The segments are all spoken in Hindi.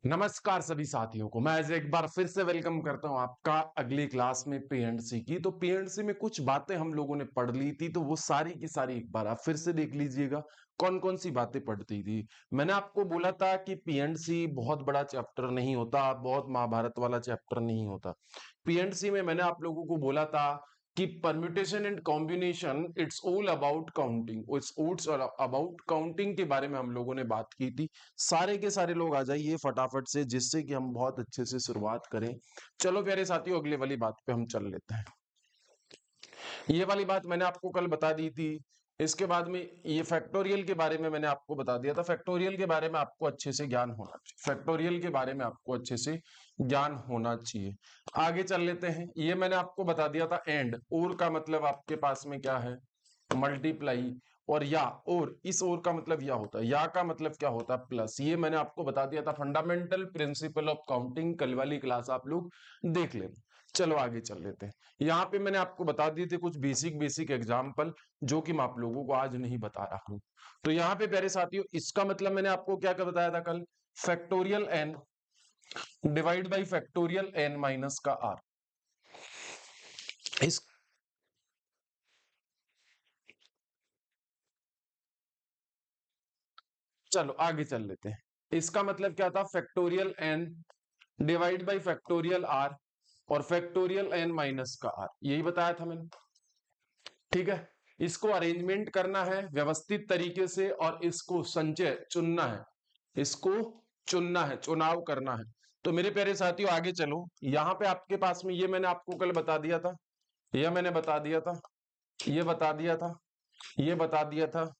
नमस्कार सभी साथियों को। मैं आज एक बार फिर से वेलकम करता हूं आपका अगली क्लास में पीएनडसी की। तो पीएनडसी में कुछ बातें हम लोगों ने पढ़ ली थी, तो वो सारी की सारी एक बार आप फिर से देख लीजिएगा। कौन कौन सी बातें पढ़ती थी। मैंने आपको बोला था कि पीएनडसी बहुत बड़ा चैप्टर नहीं होता, बहुत महाभारत वाला चैप्टर नहीं होता। पीएनडसी में मैंने आप लोगों को बोला था कि permutation and combination it's all about counting, it's about counting के बारे में हम लोगों ने बात की थी। सारे के सारे लोग आ जाइए फटाफट से, जिससे कि हम बहुत अच्छे से शुरुआत करें। चलो प्यारे साथियों, अगले वाली बात पे हम चल लेते हैं। ये वाली बात मैंने आपको कल बता दी थी। इसके बाद में ये फैक्टोरियल के बारे में मैंने आपको बता दिया था। फैक्टोरियल के बारे में आपको अच्छे से ज्ञान होना चाहिए। फैक्टोरियल के बारे में आपको अच्छे से ज्ञान होना चाहिए। आगे चल लेते हैं। ये मैंने आपको बता दिया था एंड, और का मतलब आपके पास में क्या है, मल्टीप्लाई। और या, और इस और का मतलब या होता है, या का मतलब क्या होता है, प्लस। ये मैंने आपको बता दिया था। फंडामेंटल प्रिंसिपल ऑफ काउंटिंग कल वाली क्लास आप लोग देख लेना। चलो आगे चल लेते हैं। यहाँ पे मैंने आपको बता दिए थे कुछ बेसिक बेसिक एग्जाम्पल, जो कि मैं आप लोगों को आज नहीं बता रहा हूं। तो यहाँ पे प्यारे साथियों, इसका मतलब मैंने आपको क्या क्या बताया था कल, factorial n divide by factorial n minus का आर। इस चलो आगे चल लेते हैं। इसका मतलब क्या था, factorial n divide by factorial r और फैक्टोरियल एन माइनस का आर, यही बताया था मैंने। ठीक है, इसको अरेंजमेंट करना है व्यवस्थित तरीके से, और इसको संचय चुनना है, इसको चुनना है, चुनाव करना है। तो मेरे प्यारे साथियों आगे चलो। यहां पे आपके पास में ये मैंने आपको कल बता दिया था, यह मैंने बता दिया था, ये बता दिया था, ये बता दिया था,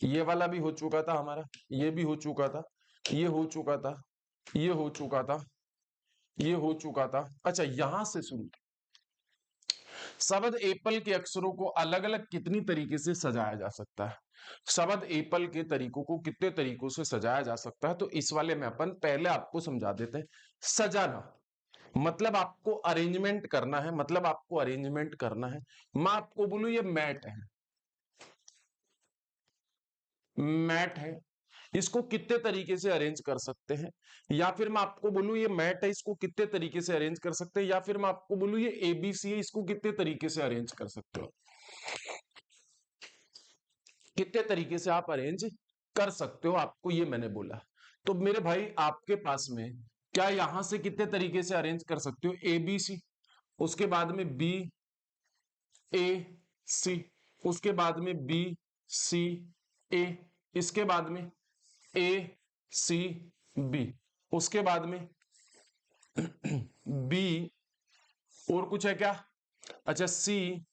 ये वाला भी हो चुका था हमारा, ये भी हो चुका था, ये हो चुका था, ये हो चुका था, ये हो चुका था। अच्छा, यहां से शुरू। शब्द एप्पल के अक्षरों को अलग अलग कितनी तरीके से सजाया जा सकता है, शब्द एप्पल के तरीकों को कितने तरीकों से सजाया जा सकता है, तो इस वाले में अपन पहले आपको समझा देते हैं। सजाना मतलब आपको अरेंजमेंट करना है, मतलब आपको अरेंजमेंट करना है। मैं आपको बोलूं ये मैट है, मैट है, इसको कितने तरीके से अरेंज कर सकते हैं। या फिर मैं आपको बोलूं ये मैट है, इसको कितने तरीके से अरेंज कर सकते हैं। या फिर मैं आपको बोलूं ये एबीसी है, इसको कितने तरीके से अरेंज कर सकते हो, कितने तरीके से आप अरेंज कर सकते हो, आपको ये मैंने बोला। तो मेरे भाई आपके पास में क्या यहां से कितने तरीके से अरेंज कर सकते हो, ए बी सी, उसके बाद में बी ए सी, उसके बाद में बी सी ए, इसके बाद में ए सी बी, उसके बाद में बी, और कुछ है क्या, अच्छा सी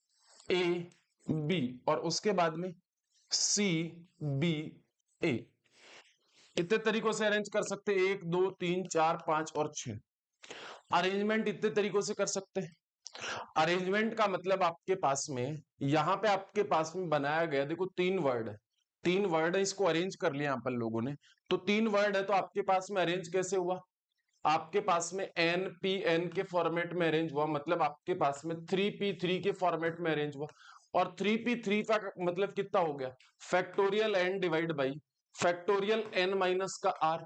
ए बी, और उसके बाद में सी बी ए। कितने तरीकों से अरेंज कर सकते हैं, 1 2 3 4 5 और 6। अरेंजमेंट इतने तरीकों से कर सकते हैं। अरेंजमेंट का मतलब आपके पास में, यहां पे आपके पास में बनाया गया, देखो 3 वर्ड है, 3 वर्ड है, इसको अरेंज कर लिया अपन लोगों ने। तो 3 वर्ड है, तो आपके पास में अरेंज कैसे हुआ, आपके पास में एन पी एन के फॉर्मेट में अरेंज हुआ, मतलब आपके पास में 3p3 के फॉर्मेट में अरेंज हुआ। और 3p3 का मतलब कितना हो गया, factorial n divide by factorial n minus का आर।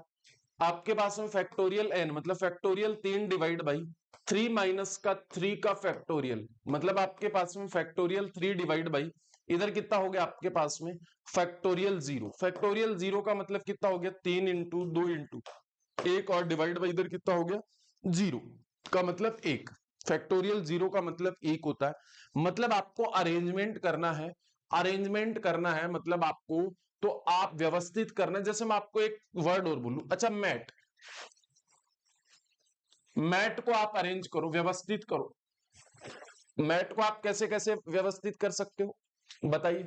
आपके पास में फैक्टोरियल एन मतलब फैक्टोरियल 3 डिवाइड बाई 3 माइनस का 3 का फैक्टोरियल, मतलब आपके पास में फैक्टोरियल 3 डिवाइड बाई, इधर कितना हो गया आपके पास में फैक्टोरियल 0। फैक्टोरियल 0 का मतलब कितना हो गया, 3 इंटू 2 इंटू 1, और डिवाइड बाई इधर कितना हो गया 0 का मतलब 1। फैक्टोरियल 0 का मतलब 1 होता है। मतलब आपको अरेंजमेंट करना है, अरेंजमेंट करना है मतलब आपको, तो आप व्यवस्थित करना है। जैसे मैं आपको एक वर्ड और बोलूं, अच्छा मैट, मैट को आप अरेंज करो, व्यवस्थित करो। मैट को आप कैसे कैसे व्यवस्थित कर सकते हो बताइए,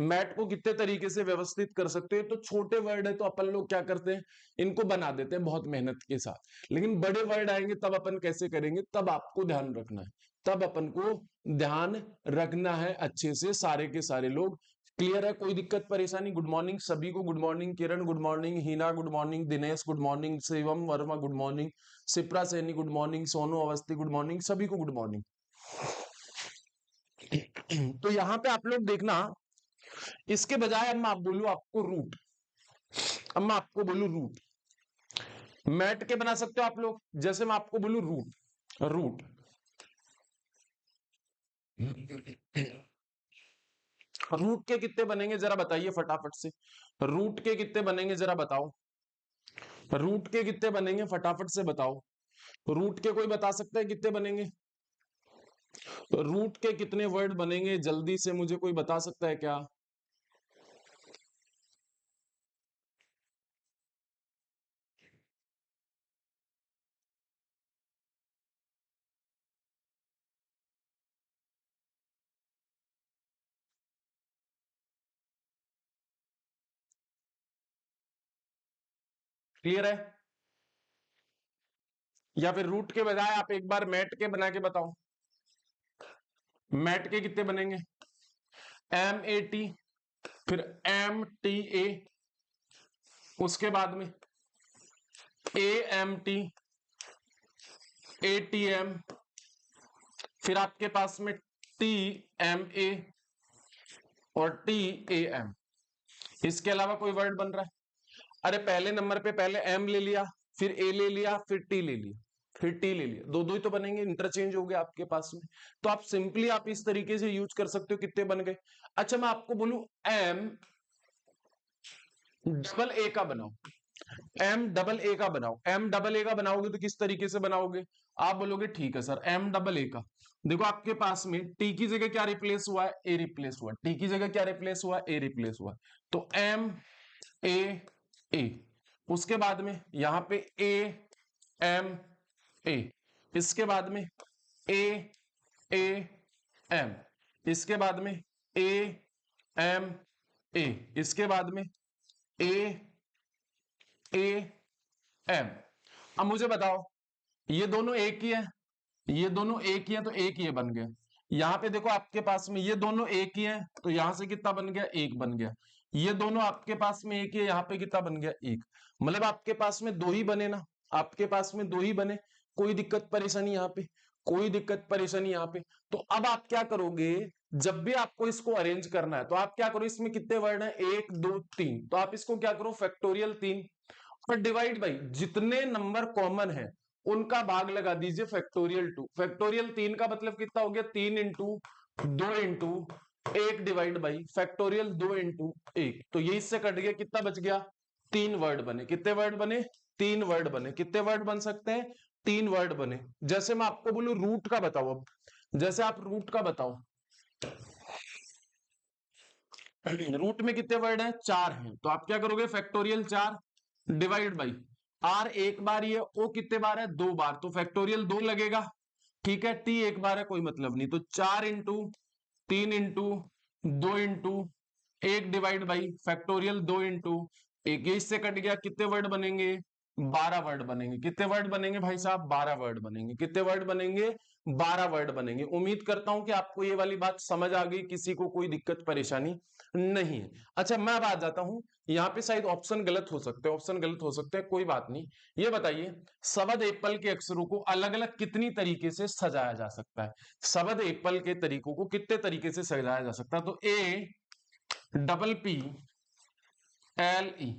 मैट को कितने तरीके से व्यवस्थित कर सकते हैं। तो छोटे वर्ड है तो अपन लोग क्या करते हैं, इनको बना देते हैं बहुत मेहनत के साथ। लेकिन बड़े वर्ड आएंगे तब अपन कैसे करेंगे, तब आपको ध्यान रखना है, तब अपन को ध्यान रखना है अच्छे से। सारे के सारे लोग क्लियर है, कोई दिक्कत परेशानी। गुड मॉर्निंग सभी को, good morning Kiran, good morning Hina, good morning Dinesh, good morning Shivam Verma, good morning Shipra Saini, good morning Sonu Awasthi, good morning सभी को, गुड मॉर्निंग। तो यहां पे आप लोग देखना, इसके बजाय अब मैं आप बोलूं आपको रूट, अब मैं आपको बोलूं रूट, मैट के बना सकते हो आप लोग। जैसे मैं आपको बोलूं रूट, रूट रूट के कितने बनेंगे जरा बताइए फटाफट से। रूट के कितने बनेंगे जरा बताओ। रूट के कितने बनेंगे फटाफट से बताओ। रूट के कोई बता सकता है कितने बनेंगे? रूट के कितने वर्ड बनेंगे जल्दी से मुझे कोई बता सकता है क्या? क्लियर है? या फिर रूट के बजाय आप एक बार मैट के बना के बताओ। मैट के कितने बनेंगे? MAT, फिर MTA, उसके बाद में AMT, ATM, फिर आपके पास में TMA और TAM। इसके अलावा कोई वर्ड बन रहा है? अरे पहले नंबर पे पहले M ले लिया, फिर A ले लिया, फिर T ले लिया, फिर T ले लिया, दो दो ही तो बनेंगे, इंटरचेंज हो गया आपके पास में। तो आप सिंपली आप इस तरीके से यूज कर सकते हो। कितने बन गए? अच्छा मैं आपको बोलूं M डबल A का बनाओ, M डबल A का बनाओ। M डबल A का बनाओगे तो किस तरीके से बनाओगे? आप बोलोगे ठीक है सर M डबल A का। देखो आपके पास में T की जगह क्या रिप्लेस हुआ है? A रिप्लेस हुआ है। T की जगह क्या रिप्लेस हुआ है? A रिप्लेस हुआ है। तो M A A, उसके बाद में यहां पे A M A, इसके बाद में A A M, इसके बाद में A M A, इसके बाद में A A M। अब मुझे बताओ ये दोनों एक ही है, ये दोनों एक ही है तो एक ये बन गया। यहां पे देखो आपके पास में ये दोनों एक ही है तो यहां से कितना बन गया? एक बन गया। ये दोनों आपके पास में एक ही है, यहां पे कितना बन गया? एक। मतलब आपके पास में दो ही बने ना, आपके पास में दो ही बने। कोई दिक्कत परेशानी यहाँ पे? कोई दिक्कत परेशानी यहाँ पे? तो अब आप क्या करोगे? जब भी आपको इसको अरेंज करना है तो आप क्या करो, इसमें कितने वर्ड है? एक दो तीन, तो आप इसको क्या करो? फैक्टोरियल 3 और डिवाइड बाई जितने नंबर कॉमन है उनका भाग लगा दीजिए फैक्टोरियल 2। फैक्टोरियल 3 का मतलब कितना हो गया? 3 into 2 into 1 divide by factorial 2 into 1। तो ये इससे कट गया, कितना बच गया? 3 वर्ड बने। कितने वर्ड बने? 3 वर्ड बने। कितने वर्ड बन सकते हैं? 3 वर्ड बने। जैसे मैं आपको बोलूं रूट का बताओ, अब जैसे आप रूट का बताओ, रूट में कितने वर्ड है? 4 हैं। तो आप क्या करोगे? फैक्टोरियल 4 डिवाइड बाई आर एक बार, ये ओ कितने बार है? 2 बार, तो फैक्टोरियल 2 लगेगा। ठीक है, टी एक बार है, कोई मतलब नहीं। तो 4 into 3 into 2 into 1 divide by factorial 2 into 1, ये इससे कट गया। कितने वर्ड बनेंगे? 12 वर्ड बनेंगे। कितने वर्ड बनेंगे भाई साहब? 12 वर्ड बनेंगे। कितने वर्ड बनेंगे? 12 वर्ड बनेंगे। उम्मीद करता हूं कि आपको ये वाली बात समझ आ गई, किसी को कोई दिक्कत परेशानी नहीं है। अच्छा मैं अब आ जाता हूं, यहाँ पे शायद ऑप्शन गलत हो सकते हैं, ऑप्शन गलत हो सकते हैं, कोई बात नहीं। ये बताइए शब्द एप्पल के अक्षरों को अलग अलग कितनी तरीके से सजाया जा सकता है? शब्द एप्पल के तरीकों को कितने तरीके से सजाया जा सकता है? तो APPLE,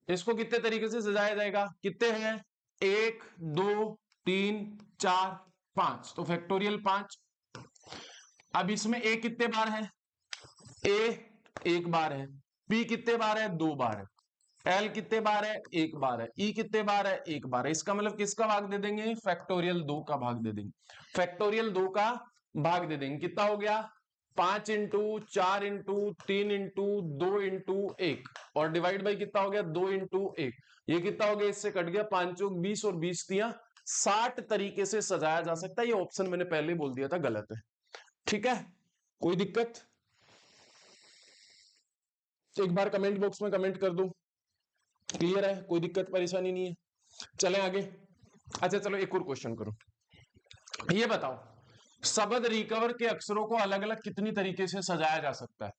इसको कितने तरीके से सजाया जाएगा? कितने हैं? 1 2 3 4 5, तो फैक्टोरियल 5। अब इसमें ए कितने बार है? ए एक बार है। पी कितने बार है? 2 बार है। एल कितने बार है? 1 बार है। ई कितने बार है? 1 बार है। इसका मतलब किसका भाग दे देंगे? फैक्टोरियल 2 का भाग दे देंगे। फैक्टोरियल 2 का भाग दे देंगे। कितना हो गया? 5 इंटू 4 इंटू 3 इंटू 2 इंटू 1, और डिवाइड बाई कितना हो गया? 2 इंटू 1, ये कितना हो गया? इससे कट गया। 5 चौक 20 और 20 तिया 60 तरीके से सजाया जा सकता है। ये ऑप्शन मैंने पहले बोल दिया था गलत है। ठीक है, कोई दिक्कत? एक बार कमेंट बॉक्स में कमेंट कर दो, क्लियर है, कोई दिक्कत परेशानी नहीं है। चलें आगे। अच्छा चलो एक और क्वेश्चन करो। ये बताओ शब्द रिकवर के अक्षरों को अलग अलग कितनी तरीके से सजाया जा सकता है?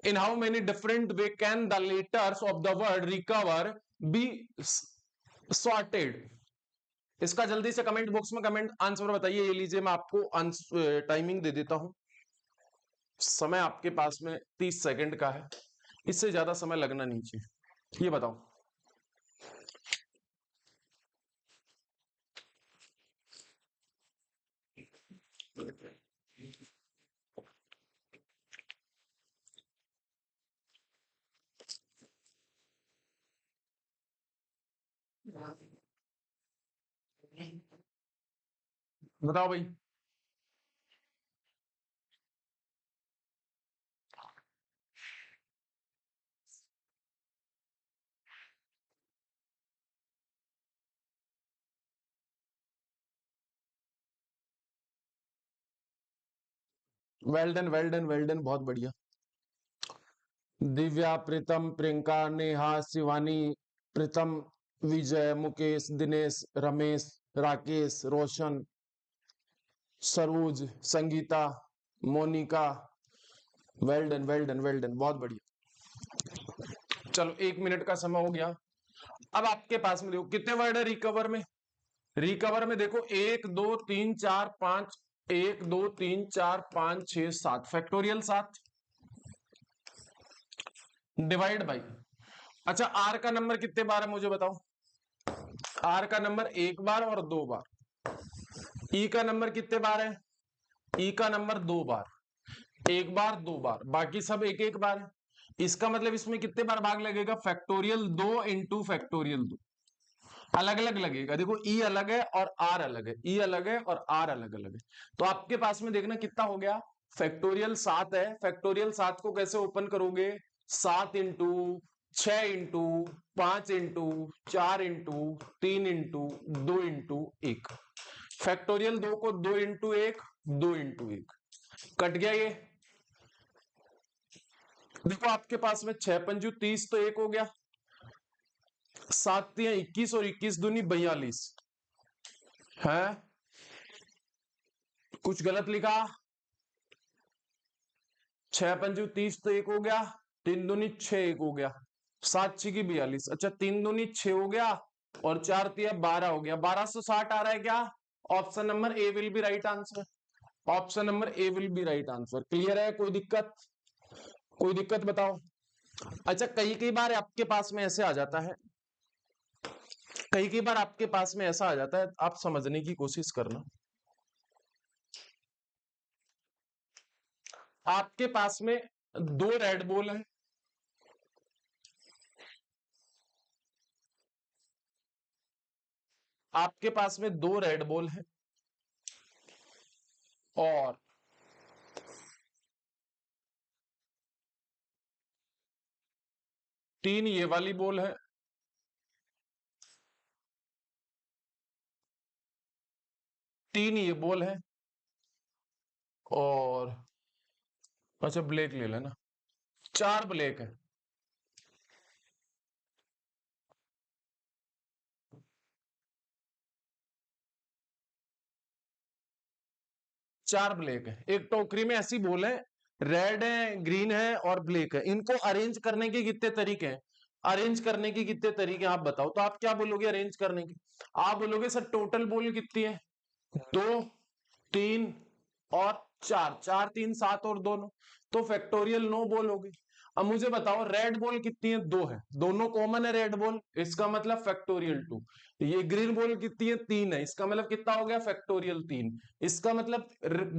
इन how many different way can the letters of the word recover be sorted? इसका जल्दी से कमेंट बॉक्स में कमेंट आंसर बताइए। ये लीजिए मैं आपको टाइमिंग दे देता हूं। समय आपके पास में 30 सेकंड का है, इससे ज्यादा समय लगना नहीं चाहिए। ये बताओ बताओ भाई। Well done, well done, well done, बहुत बढ़िया। Divya, Pritam, Priyanka, Neha, Shivani, Pritam, Vijay, Mukesh, Dinesh, Ramesh, Rakesh, Roshan, Saroj, Sangeeta, Monika. Well done, well done, well done, बहुत बढ़िया। चलो 1 मिनट का समय हो गया। अब आपके पास में देखो कितने वर्ड है रिकवर में। रिकवर में देखो 1 2 3 4 5, 1 2 3 4 5 6 7, फैक्टोरियल 7, डिवाइड बाई। अच्छा, आर का नंबर कितने बार है मुझे बताओ। आर का नंबर 1 बार और 2 बार। ई का नंबर कितने बार है। ई का नंबर 2 बार। 1 बार 2 बार, बाकी सब 1 1 बार है। इसका मतलब इसमें कितने बार भाग लगेगा। फैक्टोरियल 2 इंटू फैक्टोरियल 2, अलग अलग लगेगा। देखो ई अलग है और आर अलग है, ई अलग है और आर अलग अलग है। तो आपके पास में देखना कितना हो गया। फैक्टोरियल 7 है। फैक्टोरियल 7 को कैसे ओपन करोगे। 7 into 6 into 5 into 4 into 3 into 2 into 1। Factorial 2 को 2 इंटू 1, 2 इंटू 1 कट गया ये। देखो आपके पास में 6 पंजू 30 तो 1 हो गया। 7 तियां 21 और 21 दूनी 42 है। कुछ गलत लिखा। 6 पंजू 30 तो 1 हो गया। 3 दूनी 6 1 हो गया। 7 6 की 42। अच्छा, 3 दूनी 6 हो गया और 4 तिया 12 हो गया। 1260 आ रहा है क्या। Option number A will be right answer. Option number A will be right answer. Clear है। कोई दिक्कत। कोई दिक्कत बताओ। अच्छा, कई कई बार आपके पास में ऐसे आ जाता है। कई कई बार आपके पास में ऐसा आ जाता है, आप समझने की कोशिश करना। आपके पास में 2 रेड बॉल है। आपके पास में 2 रेड बॉल है और 3 ये वाली बॉल है। 3 ये बॉल है और अच्छा ब्लैक ले लेना। 4 ब्लैक है। 4 ब्लैक है। एक टोकरी में ऐसी बॉल है, रेड है, ग्रीन है और ब्लैक है। इनको अरेंज करने के कितने तरीके हैं। अरेंज करने के कितने तरीके आप बताओ। तो आप क्या बोलोगे अरेंज करने के। आप बोलोगे सर टोटल बॉल कितनी है। 2 3 और 4, 4 3 7 और दोनों, तो फैक्टोरियल 9 बॉल होगी। अब मुझे बताओ रेड बॉल कितनी है। 2 है, दोनों कॉमन है रेड बॉल, इसका मतलब फैक्टोरियल 2। ये ग्रीन बॉल कितनी है। 3 है, इसका मतलब कितना हो गया फैक्टोरियल 3। इसका मतलब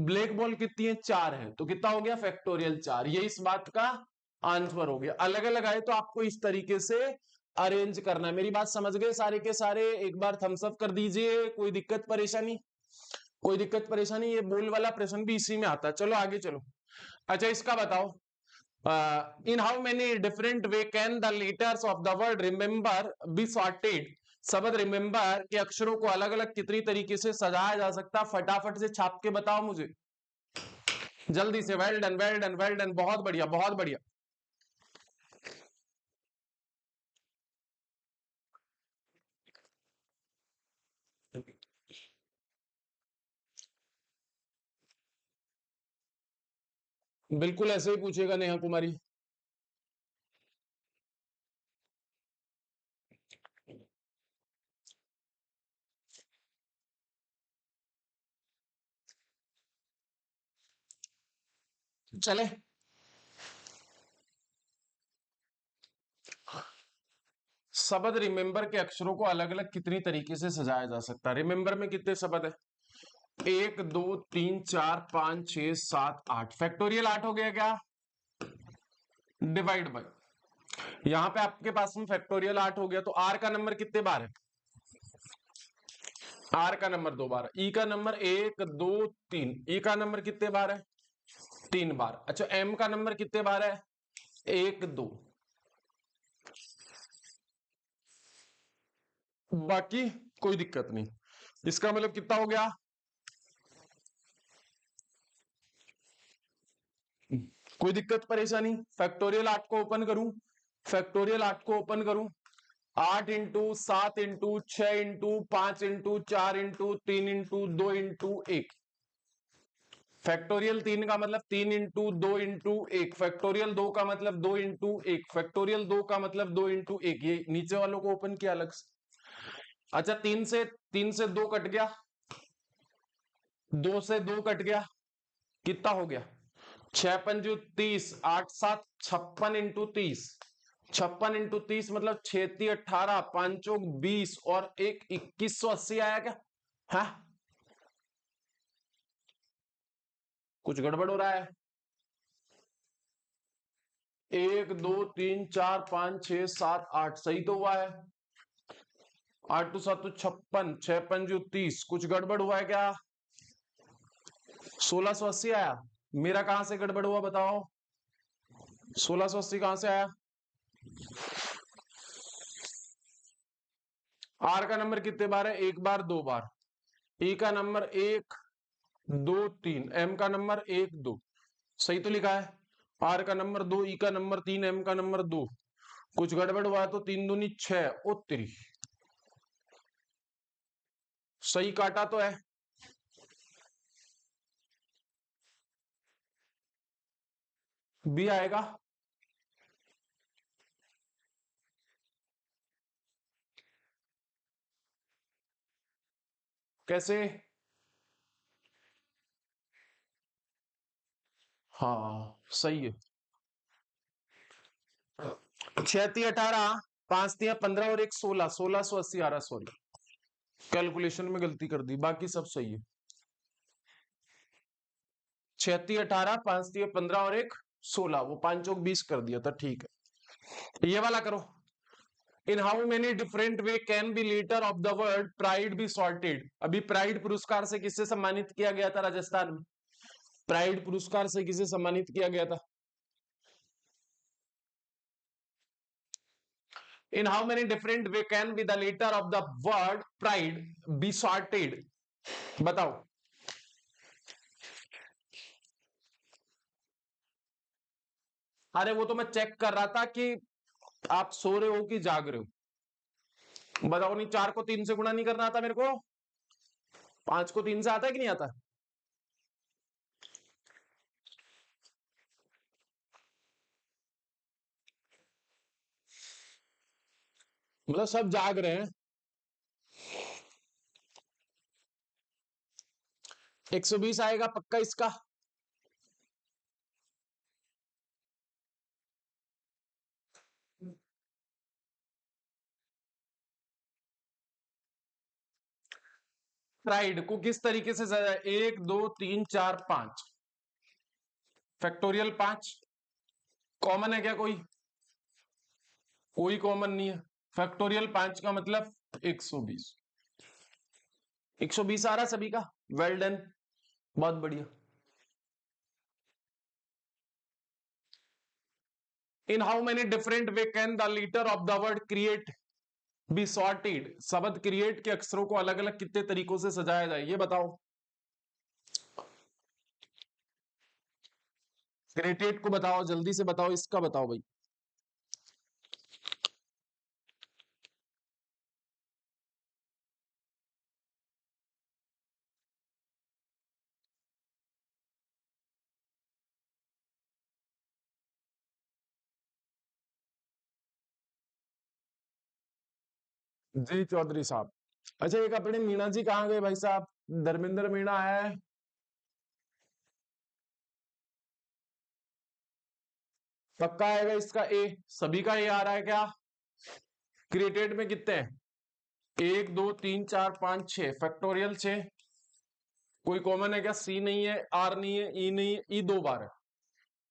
ब्लैक बॉल कितनी है। 4 है, तो कितना हो गया फैक्टोरियल 4। ये इस बात का आंसर हो गया। अलग अलग आए तो आपको इस तरीके से अरेंज करना है। मेरी बात समझ गए सारे के सारे। एक बार थम्स अप कर दीजिए। कोई दिक्कत परेशानी। कोई दिक्कत परेशानी। ये बोल वाला प्रश्न भी इसी में आता है। चलो आगे चलो। अच्छा, इसका बताओ। इन how many different way can the letters of the word remember be sorted. शब्द रिमेंबर के अक्षरों को अलग अलग कितनी तरीके से सजाया जा सकता है। फटाफट से छाप के बताओ मुझे, जल्दी से। Well done, well done, well done, बहुत बढ़िया, बहुत बढ़िया। बिल्कुल ऐसे ही पूछेगा नेहा कुमारी। चले। शब्द रिमेंबर के अक्षरों को अलग अलग कितनी तरीके से सजाया जा सकता है। रिमेंबर में कितने शब्द है। 1 2 3 4 5 6 7 8 फैक्टोरियल 8 हो गया क्या? डिवाइड बाई, यहां पे आपके पास में फैक्टोरियल 8 हो गया, तो आर का नंबर कितने बार है? आर का नंबर 2 बार, ई का नंबर 1 2 3, ई का नंबर कितने बार है? 3 बार। अच्छा, एम का नंबर कितने बार है? 1 2। बाकी कोई दिक्कत नहीं। इसका मतलब कितना हो गया? कोई दिक्कत परेशानी? फैक्टोरियल 8 को ओपन करूं, फैक्टोरियल 8 को ओपन करूं, 8 into 7 into 6 into 5 into 4 into 3 into 2 into 1। Factorial 3 का मतलब 3 इंटू 2 इंटू 1, फैक्टोरियल 2 का मतलब 2 इंटू 1, फैक्टोरियल 2 का मतलब 2 इंटू 1। ये नीचे वालों को ओपन किया अलग से। अच्छा, 3 से 2 कट गया, 2 से 2 कट गया, कितना हो गया? 6 पंजू 30, 8 7 56 इंटू 30, 56 इंटू 30 मतलब 6 18, 5 20 और 1 2180 आया क्या? है कुछ गड़बड़ हो रहा है? 1 2 3 4 5 6 7 8 सही तो हुआ है। 8 2 7 56, 6 पंजू 30, कुछ गड़बड़ हुआ है क्या? 1680 आया। मेरा कहां से गड़बड़ हुआ बताओ? 1680 कहां से आया? आर का नंबर कितने बार है? 1 बार 2 बार। ई का नंबर 1 2 3, एम का नंबर 1 2, सही तो लिखा है। आर का नंबर 2, ई का नंबर 3, एम का नंबर 2, कुछ गड़बड़ हुआ तो 3 दूनी 6, ओ तेरी, सही काटा तो है। बी आएगा। कैसे? हाँ सही है। 6 18, 5 15 और 1 16, 1680 आ रहा, सॉरी कैलकुलेशन में गलती कर दी, बाकी सब सही है। 6 18, 5 15 और 1 16, वो 5 चौक 20 कर दिया था, ठीक है। ये वाला करो। इन how many different way can be leader of the world pride be sorted. अभी प्राइड पुरस्कार से किससे सम्मानित किया गया था राजस्थान में? प्राइड पुरस्कार से किसे सम्मानित किया गया था? इन how many different way can be the leader of the world pride be sorted, बताओ। अरे वो तो मैं चेक कर रहा था कि आप सो रहे हो कि जाग रहे हो। बताओ, नहीं 4 को 3 से गुणा नहीं करना आता मेरे को? 5 को 3 से आता है कि नहीं आता? मतलब सब जाग रहे हैं। 120 आएगा पक्का इसका? प्राइड को किस तरीके से सजाया? 1 2 3 4 5, फैक्टोरियल 5 कॉमन है क्या कोई? कोई कॉमन नहीं है। फैक्टोरियल 5 का मतलब 120, 120 आ रहा सभी का। वेल डन, बहुत बढ़िया। इन how many different way can the litre of the word create be sorted. शब्द क्रिएट के अक्षरों को अलग अलग कितने तरीकों से सजाया जाए, ये बताओ। क्रिएटेड को बताओ, जल्दी से बताओ, इसका बताओ भाई। जी चौधरी साहब। अच्छा, एक अपने मीणा जी कहाँ गए भाई साहब? धर्मेंद्र मीणा है? पक्का आएगा इसका ए? सभी का ए आ रहा है क्या? क्रिएटेड में कितने हैं? 1 2 3 4 5 6, फैक्टोरियल 6, कोई कॉमन है क्या? सी नहीं है, आर नहीं है, ई नहीं है, ई 2 बार है।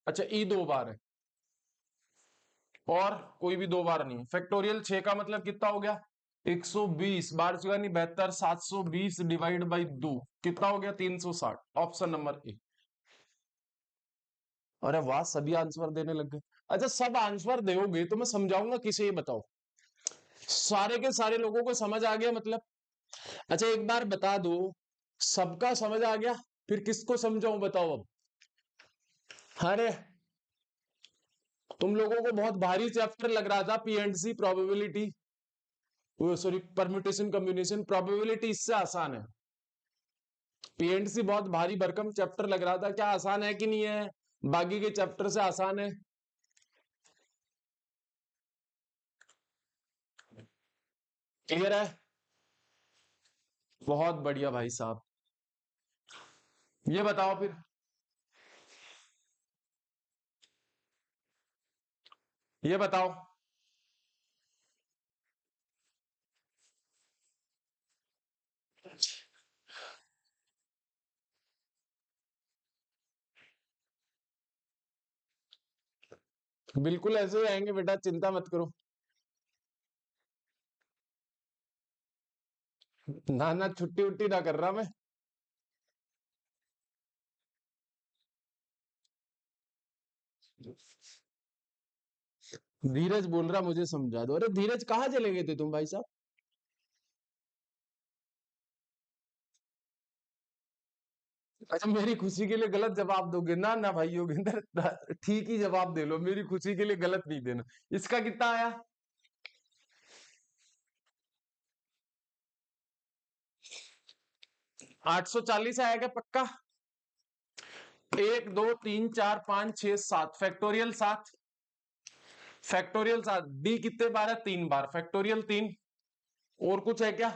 अच्छा ई 2 बार है और कोई भी 2 बार नहीं है। फैक्टोरियल 6 का मतलब कितना हो गया? 120 बार चुका नहीं 72, 720 डिवाइड बाई 2 कितना हो गया? 360। Option number A. अरे वाह, सभी आंसर देने लग गए। अच्छा सब आंसर दोगे तो मैं समझाऊंगा किसे, ये बताओ। सारे के सारे लोगों को समझ आ गया मतलब? अच्छा एक बार बता दो, सबका समझ आ गया, फिर किसको समझाऊं बताओ अब? अरे तुम लोगों को बहुत भारी चैप्टर लग रहा था PNC probability, sorry permutation combination. Probability इससे आसान है। पीएनसी बहुत भारी भरकम चैप्टर लग रहा था, क्या आसान है कि नहीं है? बाकी के चैप्टर से आसान है। क्लियर है? बहुत बढ़िया भाई साहब। ये बताओ फिर, ये बताओ। बिल्कुल ऐसे ही आएंगे बेटा, चिंता मत करो। ना ना, छुट्टी उट्टी ना कर रहा मैं। धीरज बोल रहा मुझे समझा दो। अरे धीरज कहाँ चले गए थे तुम भाई साहब? अच्छा मेरी खुशी के लिए गलत जवाब दोगे? ना ना भाई योगेंद्र, ठीक ही जवाब दे लो, मेरी खुशी के लिए गलत नहीं देना। इसका कितना आया? 840 आएगा पक्का? 1 2 3 4 5 6 7 फैक्टोरियल 7। फैक्टोरियल 7 डी कितने बार है? 3 बार। फैक्टोरियल 3। और कुछ है क्या?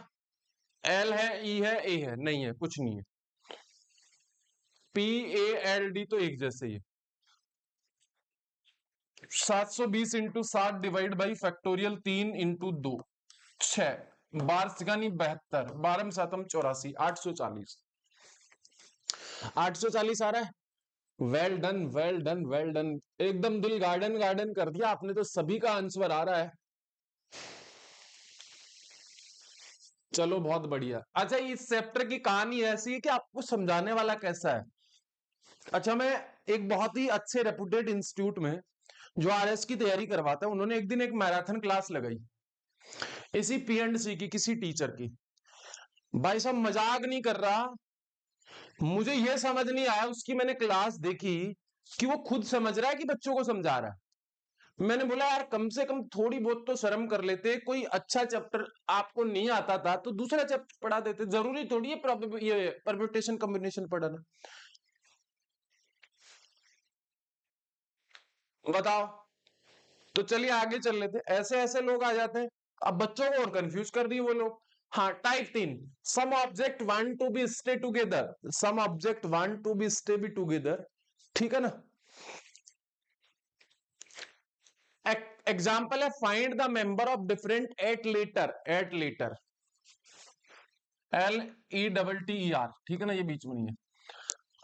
एल है, ई है, ए है? नहीं है, कुछ नहीं है। पी ए एल डी तो एक जैसे ही है। 720 into 7 divide by factorial 3 into 2, 6 बार सिका नहीं 72, 12 7 84, 840। 840 आ रहा है। Well done well done well done, एकदम दिल गार्डन गार्डन कर दिया आपने तो, सभी का आंसर आ रहा है। चलो बहुत बढ़िया। अच्छा इस चैप्टर की कहानी ऐसी है कि आपको समझाने वाला कैसा है। अच्छा मैं एक बहुत ही अच्छे रेपुटेड इंस्टीट्यूट में जो आरएस की तैयारी करवाता है, उन्होंने एक दिन एक मैराथन क्लास लगाई इसी पी एंड सी की, किसी टीचर की। भाई साहब मजाक नहीं कर रहा, मुझे यह समझ नहीं आया, उसकी मैंने क्लास देखी कि वो खुद समझ रहा है कि बच्चों को समझा रहा है। मैंने बोला यार कम से कम थोड़ी बहुत तो शर्म कर लेते, कोई अच्छा चैप्टर आपको नहीं आता था तो दूसरा चैप्टर पढ़ा देते, जरूरी थोड़ी है ये परम्यूटेशन कॉम्बिनेशन पढ़ाना। बताओ। तो चलिए आगे चल लेते, ऐसे ऐसे लोग आ जाते हैं। अब बच्चों को और कंफ्यूज कर दिए वो लोग। हाँ type 3, some object want to be stay together, some object want to be stay be together, ठीक है ना? एग्जाम्पल है find the member of different at letter, L E double T E R, ठीक है ना, ये बीच में नहीं है।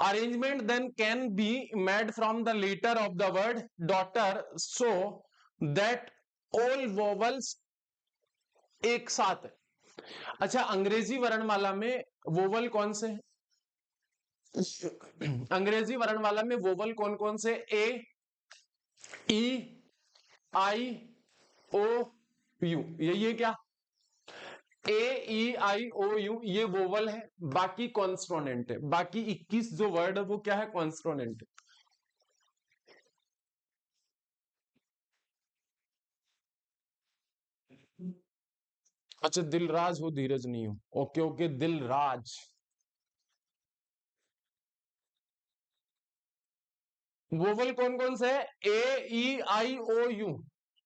Arrangement then can be made from the letter of the word daughter so that all vowels एक साथ है। अच्छा अंग्रेजी वर्णमाला में वोवल कौन से हैं? अंग्रेजी वर्णमाला में वोवल कौन कौन से? ए, ई, आई, ओ, यू। ये क्या? ए, ई, आई, ओ, यू ये वोवल है, बाकी कॉन्स्टोनेंट है। बाकी 21 जो वर्ड है वो क्या है? कॉन्स्टोनेंट है। अच्छा दिलराज हो, धीरज नहीं हो। Okay okay Dilraj. वोवल कौन कौन से है? ए, ई, आई, ओ, यू।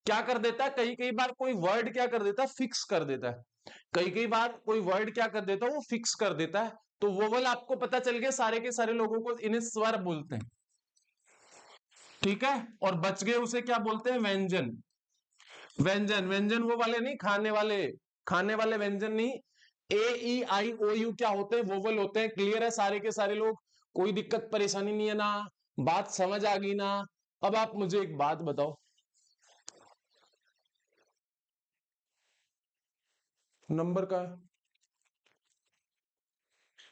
क्या कर देता है, कई कई बार कोई वर्ड क्या कर देता है? फिक्स कर देता है। कई कई बार कोई वर्ड क्या कर देता है? वो फिक्स कर देता है। तो वोवल आपको पता चल गया, सारे के सारे लोगों को इन्हें स्वर बोलते हैं, ठीक है। और बच गए उसे क्या बोलते हैं? व्यंजन। व्यंजन, व्यंजन वो वाले नहीं, खाने वाले, खाने वाले व्यंजन नहीं। ए ई आई ओ यू क्या होते हैं? वोवल होते हैं। क्लियर है सारे के सारे लोग? कोई दिक्कत परेशानी नहीं है ना? बात समझ आ गई ना? अब आप मुझे एक बात बताओ, नंबर का है,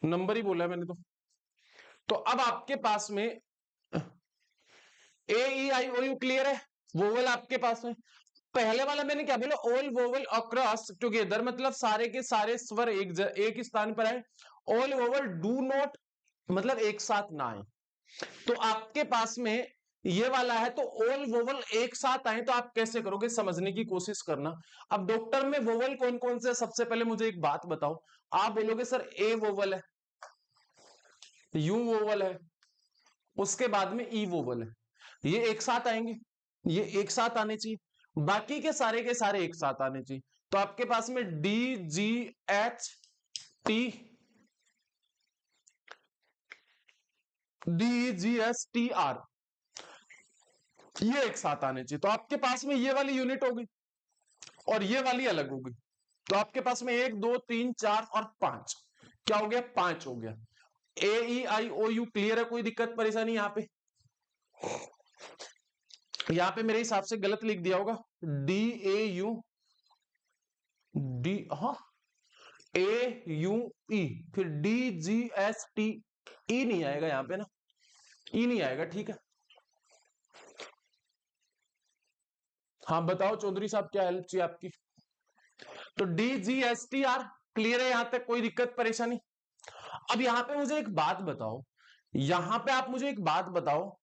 नंबर ही बोला है मैंने तो अब आपके पास में ए ई आई ओ यू क्लियर है? वोवल आपके पास में, पहले वाला मैंने क्या बोला? ऑल वोवल अक्रॉस टुगेदर, मतलब सारे के सारे स्वर एक ही स्थान पर आए। ऑल वोवल डू नॉट, मतलब एक साथ ना आए। तो आपके पास में ये वाला है, तो ऑल वोवल एक साथ आए तो आप कैसे करोगे? समझने की कोशिश करना। अब डॉक्टर में वोवल कौन कौन से? सबसे पहले मुझे एक बात बताओ, आप बोलोगे सर ए वोवल है, यू वोवल है, उसके बाद में ई वोवल है, ये एक साथ आएंगे, ये एक साथ आने चाहिए, बाकी के सारे एक साथ आने चाहिए। तो आपके पास में D G H T, D G S T R, ये एक साथ आने चाहिए। तो आपके पास में ये वाली यूनिट होगी और ये वाली अलग होगी। तो आपके पास में 1 2 3 4 और 5, क्या हो गया? 5 हो गया। ए ई आई ओ यू क्लियर है? कोई दिक्कत परेशानी? यहां पे मेरे हिसाब से गलत लिख दिया होगा, डी ए यू डी, हाँ, ए यू ई, फिर डी जी एस टी, ई नहीं आएगा यहां पे ना, ई नहीं आएगा, ठीक है। हाँ बताओ चौधरी साहब, क्या हेल्प चाहिए आपकी? तो D G S T R clear है? यहां तक कोई दिक्कत परेशानी? अब यहां पे मुझे एक बात बताओ, यहां पे आप मुझे एक बात बताओ,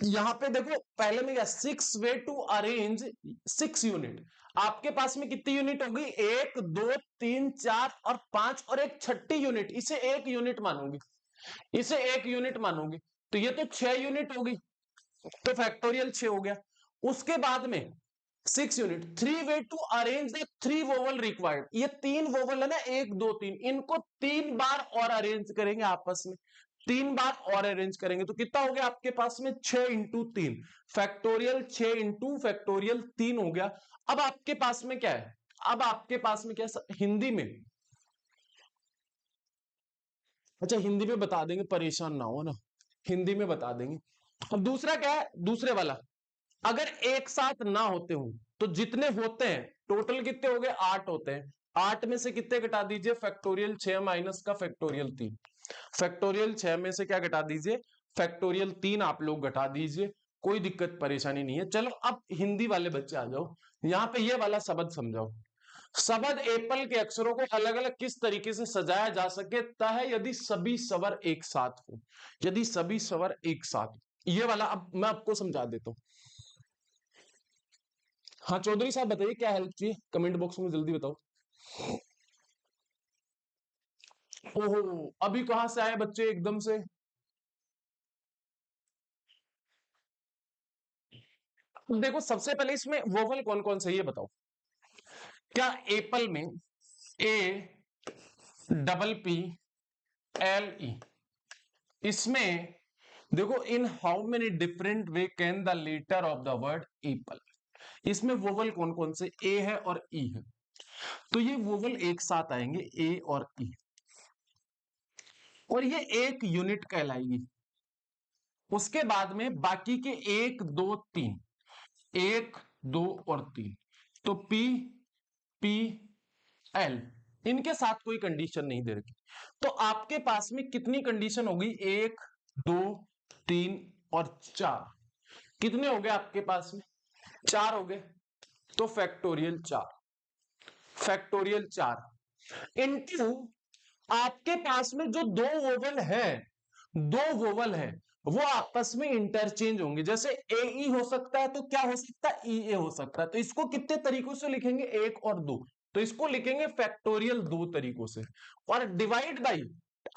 यहां पे देखो पहले में क्या, 6 वे टू अरेंज 6 यूनिट। आपके पास में कितनी यूनिट होगी? 1 2 3 4 और 5 और एक छठी यूनिट, इसे एक यूनिट मानूंगी, इसे एक यूनिट मानूंगी। तो ये तो 6 यूनिट होगी, तो फैक्टोरियल 6 हो गया। उसके बाद में 6 unit, 3 way to arrange the 3 vowel required, ये 3 वोवल है ना, 1 2 3, इनको 3 बार और अरेंज करेंगे आपस में, 3 बार और अरेंज करेंगे तो कितना हो गया आपके पास में? 6 इंटू 3 फैक्टोरियल, 6 इंटू फैक्टोरियल 3 हो गया। अब आपके पास में क्या है? अब आपके पास में क्या हिंदी में, अच्छा हिंदी में बता देंगे, परेशान ना हो ना, हिंदी में बता देंगे। अब दूसरा क्या है? दूसरे वाला, अगर एक साथ ना होते हो तो जितने होते हैं टोटल कितने हो गए? 8 होते हैं। 8 में से कितने घटा दीजिए? फैक्टोरियल 6 माइनस का फैक्टोरियल 3, फैक्टोरियल 6 में से क्या घटा दीजिए? फैक्टोरियल 3 आप लोग घटा दीजिए, कोई दिक्कत परेशानी नहीं है। चलो अब हिंदी वाले बच्चे आ जाओ, यहां पे ये वाला शब्द समझाओ। शब्द एप्पल के अक्षरों को अलग अलग किस तरीके से सजाया जा सकता है यदि सभी स्वर एक साथ हो, यदि सभी स्वर एक साथ, ये वाला अब मैं आपको समझा देता हूं। हाँ चौधरी साहब बताइए, क्या हेल्प चाहिए? कमेंट बॉक्स में जल्दी बताओ। ओहो, अभी कहां से आए बच्चे एकदम से? देखो सबसे पहले इसमें वोवल कौन कौन से, ये बताओ। क्या एप्पल में A double P L E, इसमें देखो in how many different way can the letter of the word apple, इसमें वोवल कौन कौन से? ए है और ई है, तो ये वोवल एक साथ आएंगे, ए और ई, और ये एक यूनिट कहलाएगी। उसके बाद में बाकी के 1 2 3, 1 2 और 3, तो पी पी एल, इनके साथ कोई कंडीशन नहीं दे रखी। तो आपके पास में कितनी कंडीशन होगी? 1 2 3 और 4, कितने हो गए आपके पास में? 4 हो गए। तो फैक्टोरियल 4, फैक्टोरियल 4 इंटू आपके पास में जो दो वोवल है, दो वोवल है, वो आपस में इंटरचेंज होंगे। जैसे ए ई हो सकता है तो क्या हो सकता है? ई ए हो सकता है। तो इसको कितने तरीकों से लिखेंगे? 1 और 2, तो इसको लिखेंगे फैक्टोरियल 2 तरीकों से। और डिवाइड बाई,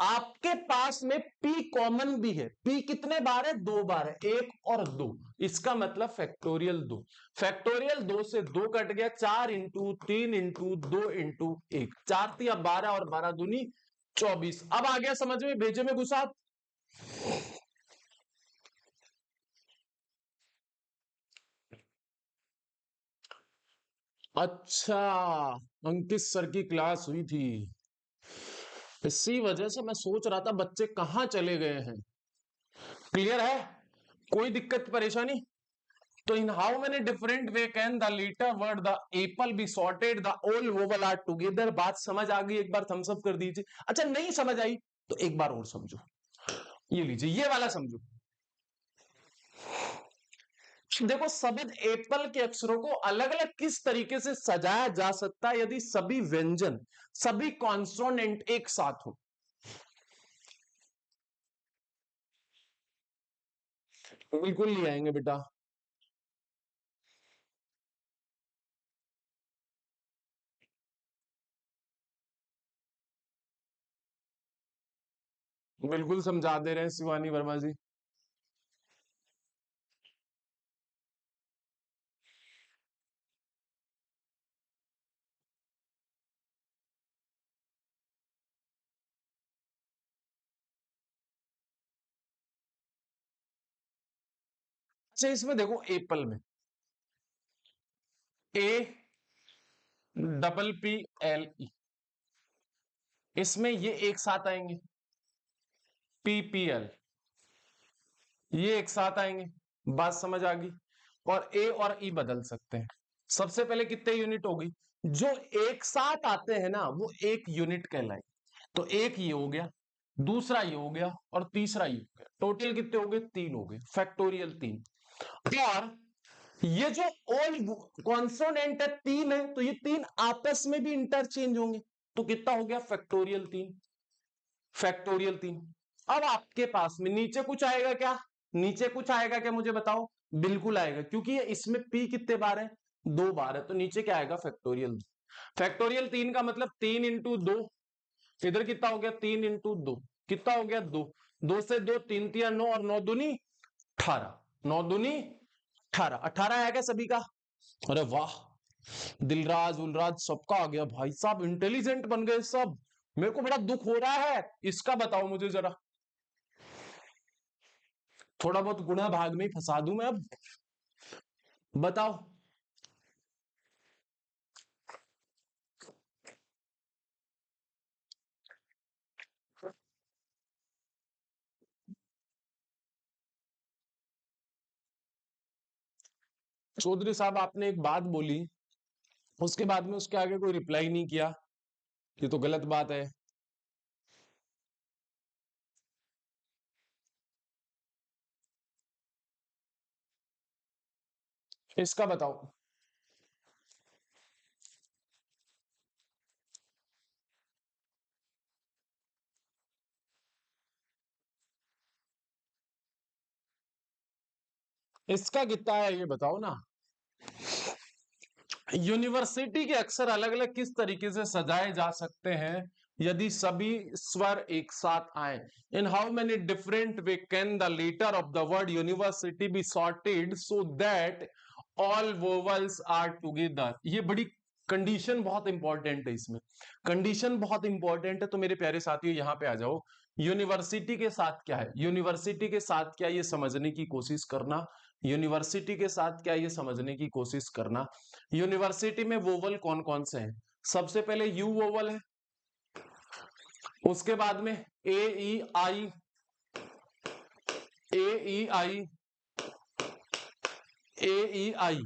आपके पास में पी कॉमन भी है, पी कितने बार है? 2 बार है, 1 और 2, इसका मतलब फैक्टोरियल 2, फैक्टोरियल 2 से 2 कट गया, 4 इंटू 3 इंटू 2 इंटू 1, 4 3 12 और 12 दूनी 24। अब आ गया समझ में? भेजे में घुसा। अच्छा, अंकित सर की क्लास हुई थी, इसी वजह से मैं सोच रहा था बच्चे कहाँ चले गए हैं। क्लियर है? कोई दिक्कत परेशानी? तो in how many different way can the letter word the apple be sorted the all vowel are together. बात समझ आ गई? एक बार थम्स अप कर दीजिए। अच्छा, नहीं समझ आई तो एक बार और समझो। ये लीजिए, ये वाला समझो। देखो, शब्द एप्पल के अक्षरों को अलग अलग किस तरीके से सजाया जा सकता है यदि सभी व्यंजन, सभी कॉन्सोनेंट एक साथ हो। बिल्कुल नहीं आएंगे बेटा। बिल्कुल समझा दे रहे हैं शिवानी वर्मा जी। अच्छा, इसमें देखो, एप्पल में A double P L E, इसमें ये एक साथ आएंगे। पीपीएल, ये एक साथ आएंगे। बात समझ आ गई? और ए और ई बदल सकते हैं। सबसे पहले कितने यूनिट होगी? जो एक साथ आते हैं ना, वो एक यूनिट कहलाए। तो एक ये हो गया, दूसरा ये हो गया, और तीसरा ये हो गया। टोटल कितने हो गए? तीन हो गए, फैक्टोरियल तीन। और ये जो ऑल कॉन्सोनेंट है तीन है, तो ये तीन आपस में भी इंटरचेंज होंगे। तो कितना हो गया? फैक्टोरियल तीन। फैक्टोरियल तीन। अब आपके पास में नीचे कुछ आएगा क्या? नीचे कुछ आएगा क्या, मुझे बताओ। बिल्कुल आएगा, क्योंकि ये इसमें पी कितने बार है? दो बार है। तो नीचे क्या आएगा? फैक्टोरियल। फैक्टोरियल तीन का मतलब तीन इंटू दो। इधर कितना हो गया? तीन इंटू दो। कितना हो गया? दो। दो से दो, तीन तिया नौ, और नौ दूनी 18। नौ दूनी 18। 18 आएगा सभी का। अरे वाह, दिलराज उलराज सबका आ गया। भाई साहब इंटेलिजेंट बन गए सब। मेरे को बड़ा दुख हो रहा है। इसका बताओ मुझे जरा। थोड़ा बहुत गुणा भाग में ही फंसा दूं मैं अब। बताओ। चौधरी साहब, आपने एक बात बोली, उसके बाद में उसके आगे कोई रिप्लाई नहीं किया। ये तो गलत बात है। इसका बताओ। इसका कितना है ये बताओ ना। यूनिवर्सिटी के अक्षर अलग अलग किस तरीके से सजाए जा सकते हैं यदि सभी स्वर एक साथ आए। In how many different way can the letter of the word university be sorted so that all vowels are together. ये बड़ी कंडीशन बहुत इंपॉर्टेंट है इसमें। कंडीशन बहुत इंपॉर्टेंट है। तो मेरे प्यारे साथियों, यहां पे आ जाओ। यूनिवर्सिटी के साथ क्या है? यूनिवर्सिटी के साथ क्या, ये समझने की कोशिश करना। यूनिवर्सिटी के साथ क्या, ये समझने की कोशिश करना। यूनिवर्सिटी में वोवल कौन कौन से हैं? सबसे पहले यू वोवल है, उसके बाद में ए ई आई, ए ई आई, ए ई आई,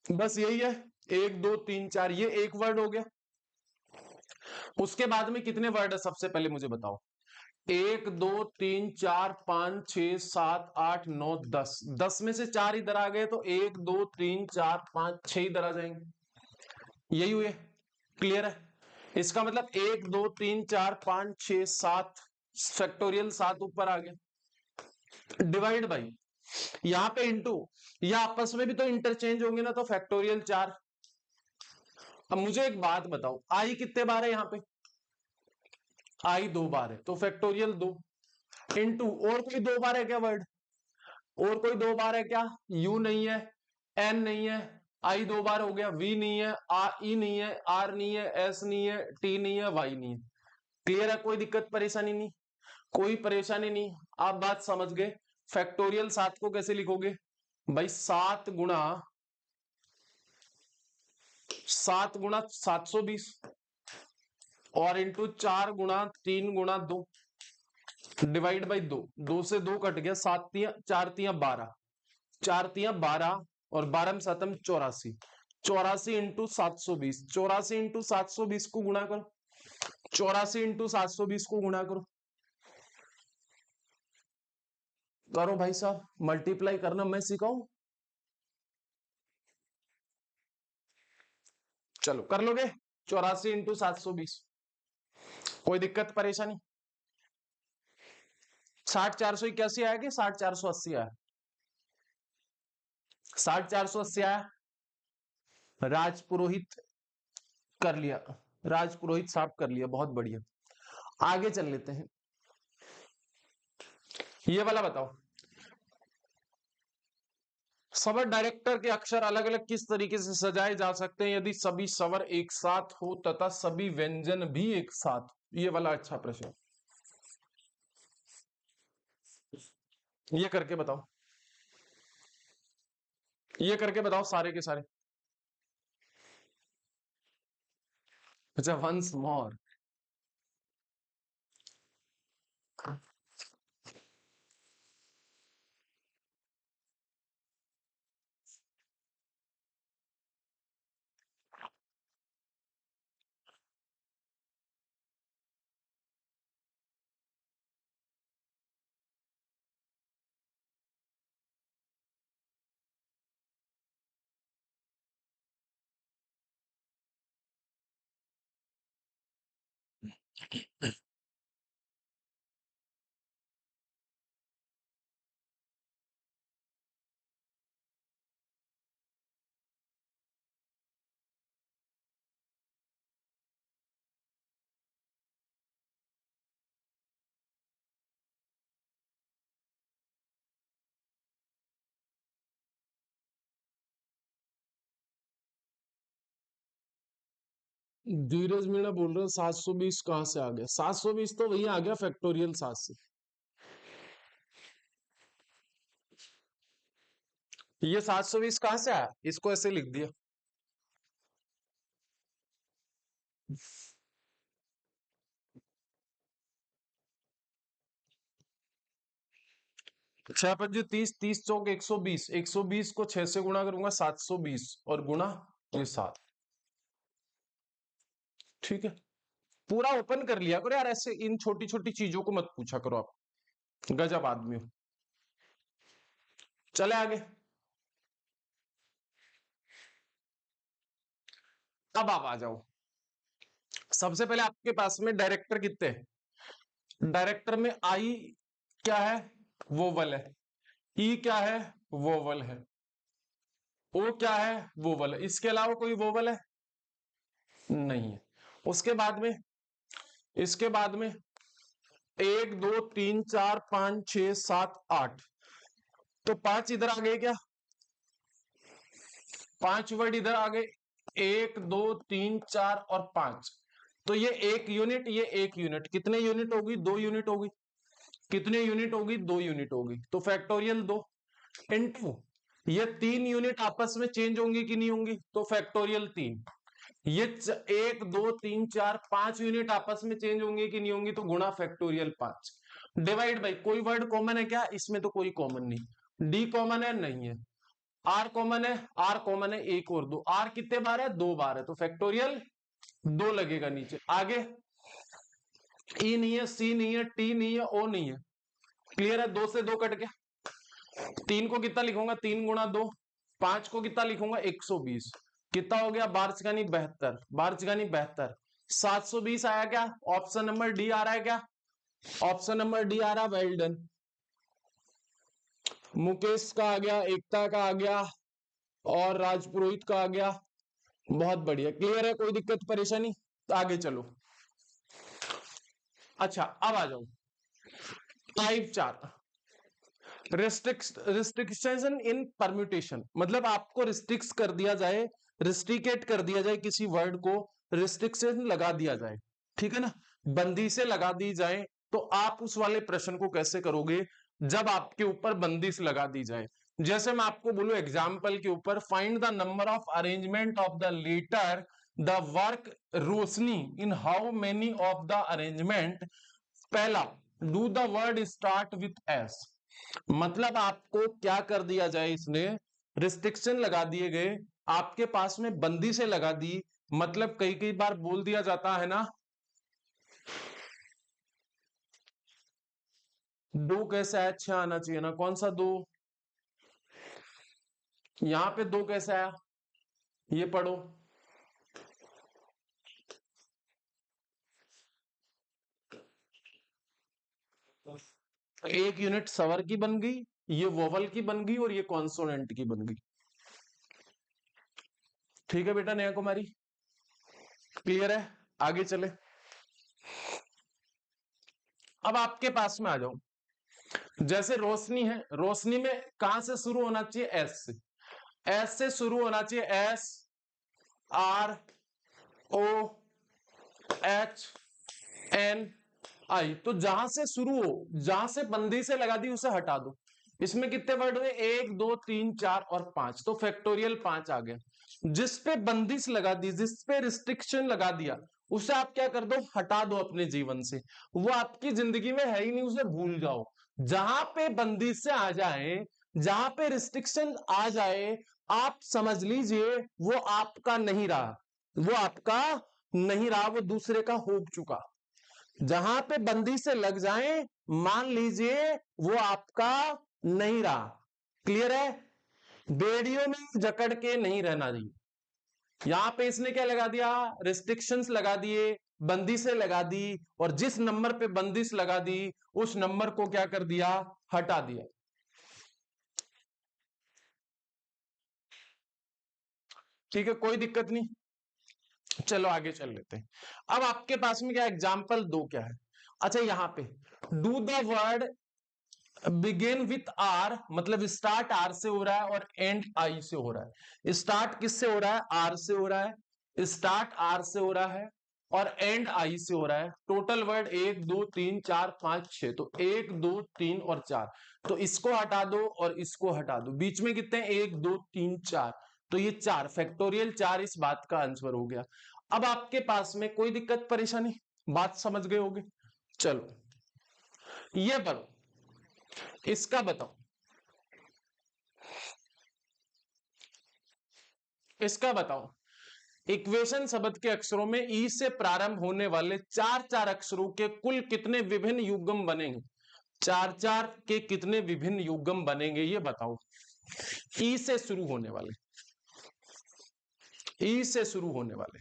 बस यही है। एक दो तीन चार, ये एक वर्ड हो गया। उसके बाद में कितने वर्ड है सबसे पहले मुझे बताओ। एक दो तीन चार पांच छह सात आठ नौ दस। 10 में से चार इधर आ गए, तो एक दो तीन चार पांच छह इधर आ जाएंगे। यही हुए। क्लियर है? इसका मतलब एक दो तीन चार पांच छह सात, फैक्टोरियल सात ऊपर आ गया। डिवाइड बाई, यहां पे इंटू, या आपस में भी तो इंटरचेंज होंगे ना, तो फैक्टोरियल चार। अब मुझे एक बात बताओ, आई कितने बार है यहां पे? आई दो बार है, तो फैक्टोरियल दो। इंटू, और कोई दो बार है क्या वर्ड? और कोई दो बार है क्या? यू नहीं है, एन नहीं है, आई दो बार हो गया, वी नहीं है, आर ई नहीं है, आर नहीं है, एस नहीं है, टी नहीं है, वाई नहीं है। क्लियर है? कोई दिक्कत परेशानी नहीं? कोई परेशानी नहीं। आप बात समझ गए। फैक्टोरियल सात को कैसे लिखोगे भाई? सात गुणा 7 गुणा 720 और इंटू 4 गुणा 3 गुणा 2 डिवाइड बाई 2, 2 से 2 कट गया, 7 तिया 4 तिया 12, 4 तिया 12 और 12 में 7 में 84, 84 इंटू 720, 84 इंटू 720 को गुणा करो, 84 इंटू 720 को गुणा करो। करो भाई साहब, मल्टीप्लाई करना मैं सिखाऊं? चलो कर लोगे? 84 इंटू 720, कोई दिक्कत परेशानी? 60 481 आया कि 60 480 आया? 60 480 आया। राज पुरोहित कर लिया, राज पुरोहित साहब कर लिया, बहुत बढ़िया। आगे चल लेते हैं। ये वाला बताओ, स्वर डायरेक्टर के अक्षर अलग अलग किस तरीके से सजाए जा सकते हैं यदि सभी स्वर एक साथ हो तथा सभी व्यंजन भी एक साथ? ये वाला अच्छा प्रश्न, ये करके बताओ, ये करके बताओ सारे के सारे। अच्छा, वंस मोर। धीरज मीणा बोल रहे 720 कहां से आ गया? 720 तो वही आ गया फैक्टोरियल 7 से। ये 720 कहां से आया? इसको ऐसे लिख दिया, छह पंजे 30, 30 चौक 120, 120 को 6 से गुणा करूंगा 720 और गुणा ये 7। ठीक है, पूरा ओपन कर लिया करो यार, ऐसे इन छोटी छोटी चीजों को मत पूछा करो आप, गजब आदमी हो। चले आगे। अब आप आ जाओ। सबसे पहले आपके पास में डायरेक्टर कितने हैं? डायरेक्टर में आई क्या है? वोवल है। ई क्या है? वोवल है। ओ क्या है? वोवल है। इसके अलावा कोई वोवल है? नहीं है। उसके बाद में, इसके बाद में 1 2 3 4 5 6 7 8, तो 5 इधर आ गए क्या? 5 वर्ड इधर आ गए, 1 2 3 4 और 5, तो ये एक यूनिट, ये एक यूनिट, कितने यूनिट होगी? 2 यूनिट होगी। कितने यूनिट होगी? 2 यूनिट होगी, तो फैक्टोरियल 2 इंटू ये 3 यूनिट आपस में चेंज होंगी कि नहीं होंगी? तो फैक्टोरियल 3। ये 1 2 3 4 5 यूनिट आपस में चेंज होंगे कि नहीं होंगी? तो गुणा फैक्टोरियल 5। डिवाइड बाई, कोई वर्ड कॉमन है क्या? इसमें तो कोई कॉमन नहीं। डी कॉमन है? नहीं है। आर कॉमन है? आर कॉमन है, एक और दो। आर कितने बार है? 2 बार है, तो फैक्टोरियल 2 लगेगा नीचे। आगे ई नहीं है, सी नहीं है, टी नहीं है, ओ नहीं है। क्लियर है? 2 से 2 कट गया। 3 को कितना लिखूंगा? 3 गुणा 2। 5 को कितना लिखूंगा? 120। कितना हो गया? 12 72, 12 720 आया क्या? ऑप्शन नंबर डी आ रहा है क्या? ऑप्शन नंबर डी आ रहा। Well done. मुकेश का आ गया, एकता का आ गया और राजपुरोहित का आ गया। बहुत बढ़िया, क्लियर है? कोई दिक्कत परेशानी? तो आगे चलो। अच्छा, अब आ जाओ टाइप 4, रिस्ट्रिक्शन इन परम्यूटेशन, मतलब आपको रिस्ट्रिक्ट कर दिया जाए, रिस्ट्रिकेट कर दिया जाए किसी वर्ड को, रिस्ट्रिक्शन लगा दिया जाए, ठीक है ना, बंदी से लगा दी जाए, तो आप उस वाले प्रश्न को कैसे करोगे जब आपके ऊपर बंदिश लगा दी जाए? जैसे मैं आपको बोलूं एग्जाम्पल के ऊपर, find the number of arrangement of the letter the word Roshni in how many of the arrangement. पहला, do the word start with S. मतलब आपको क्या कर दिया जाए, इसने रिस्ट्रिक्शन लगा दिए गए, आपके पास में बंदी से लगा दी। मतलब कई कई बार बोल दिया जाता है ना, दो कैसे आया, छह आना चाहिए ना, कौन सा दो, यहां पे दो कैसे आया, ये पढ़ो। एक यूनिट स्वर की बन गई, ये वोवल की बन गई और ये कॉन्सोनेंट की बन गई। ठीक है बेटा नया कुमारी, क्लियर है? आगे चले, अब आपके पास में आ जाओ। जैसे रोशनी है, रोशनी में कहां से शुरू होना चाहिए, एस से। एस से शुरू होना चाहिए, S R O H N I. तो जहां से शुरू हो, जहां से बंदी से लगा दी उसे हटा दो। इसमें कितने वर्ड हुए, एक दो तीन चार और पांच, तो फैक्टोरियल पांच आ गया। जिस पे बंदिश लगा दी, जिस पे रिस्ट्रिक्शन लगा दिया, उसे आप क्या कर दो, हटा दो अपने जीवन से। वो आपकी जिंदगी में है ही नहीं, उसे भूल जाओ। जहां पे बंदिश से आ जाए, जहां पे रिस्ट्रिक्शन आ जाए, आप समझ लीजिए वो आपका नहीं रहा, वो आपका नहीं रहा, वो दूसरे का हो चुका। जहां पे बंदी से लग जाए, मान लीजिए वो आपका नहीं रहा। क्लियर है? बेड़ियों में जकड़ के नहीं रहना चाहिए। यहां पे इसने क्या लगा दिया, रिस्ट्रिक्शंस लगा दिए, बंदी से लगा दी, और जिस नंबर पे बंदिश लगा दी उस नंबर को क्या कर दिया, हटा दिया। ठीक है, कोई दिक्कत नहीं, चलो आगे चल लेते हैं। अब आपके पास में क्या एग्जाम्पल दो क्या है, अच्छा यहां पे do the word begin with R, मतलब स्टार्ट आर से हो रहा है और एंड आई से हो रहा है। स्टार्ट किससे हो रहा है, आर से हो रहा है, स्टार्ट आर से हो रहा है और एंड आई से हो रहा है। टोटल वर्ड एक दो तीन चार पांच छह, तो एक दो तीन और चार, तो इसको हटा दो और इसको हटा दो। बीच में कितने, एक दो तीन चार, तो ये चार, फैक्टोरियल चार इस बात का आंसर हो गया। अब आपके पास में कोई दिक्कत परेशानी, बात समझ गए होगे? चलो ये बताओ, इसका बताओ, इसका बताओ। इक्वेशन शब्द के अक्षरों में ई से प्रारंभ होने वाले चार चार अक्षरों के कुल कितने विभिन्न युग्म बनेंगे? चार चार के कितने विभिन्न युग्म बनेंगे ये बताओ। ई से शुरू होने वाले, ई से शुरू होने वाले,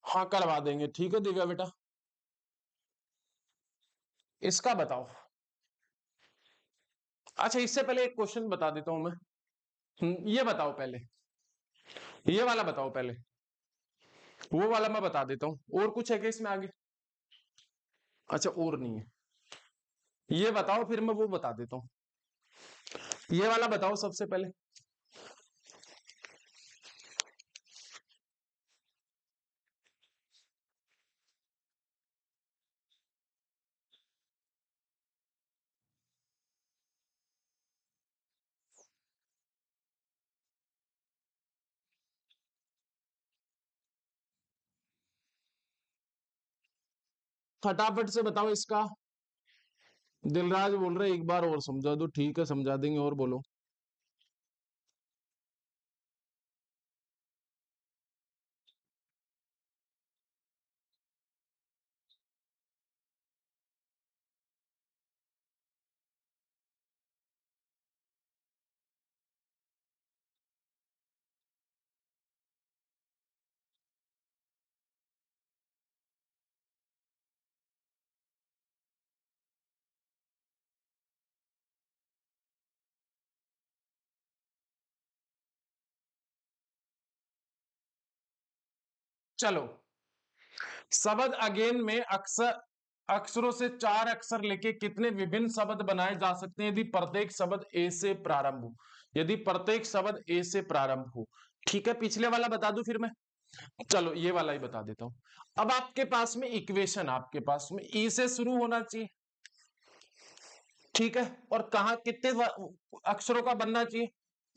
हाँ करवा देंगे, ठीक है दिव्या बेटा। इसका बताओ। अच्छा इससे पहले एक क्वेश्चन बता देता हूं मैं। ये बताओ पहले, ये वाला बताओ पहले, वो वाला मैं बता देता हूं। और कुछ है क्या इसमें आगे? अच्छा और नहीं है, ये बताओ फिर मैं वो बता देता हूं। ये वाला बताओ सबसे पहले। फटाफट से बताओ इसका। दिलराज बोल रहे एक बार और समझा दो, ठीक है समझा देंगे, और बोलो। चलो, शब्द अगेन में अक्सर अक्षरों से चार अक्षर लेके कितने विभिन्न शब्द बनाए जा सकते हैं यदि प्रत्येक शब्द ए से प्रारंभ हो, यदि प्रत्येक शब्द ए से प्रारंभ हो। ठीक है, पिछले वाला बता दूं फिर मैं। चलो ये वाला ही बता देता हूं। अब आपके पास में इक्वेशन, आपके पास में ई से शुरू होना चाहिए, ठीक है, और कहा कितने अक्षरों का बनना चाहिए,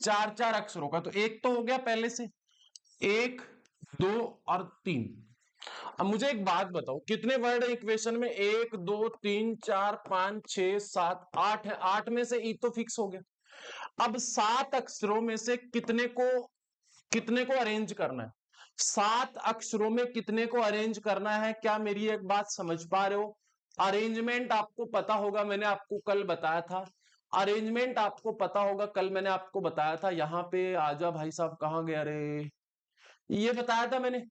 चार चार अक्षरों का। तो एक तो हो गया पहले से, एक, दो और तीन। अब मुझे एक बात बताओ, कितने वर्ड है इक्वेशन में, एक, दो, तीन, चार, पांच, छह, सात, आठ है। आठ में से ई तो फिक्स हो गया। अब सात अक्षरों में से कितने को अरेंज करना है, सात अक्षरों में कितने को अरेंज करना है। क्या मेरी एक बात समझ पा रहे हो? अरेंजमेंट आपको पता होगा, मैंने आपको कल बताया था। अरेंजमेंट आपको पता होगा, कल मैंने आपको बताया था। यहां पे आजा भाई साहब, कहां गया रे, ये बताया था मैंने।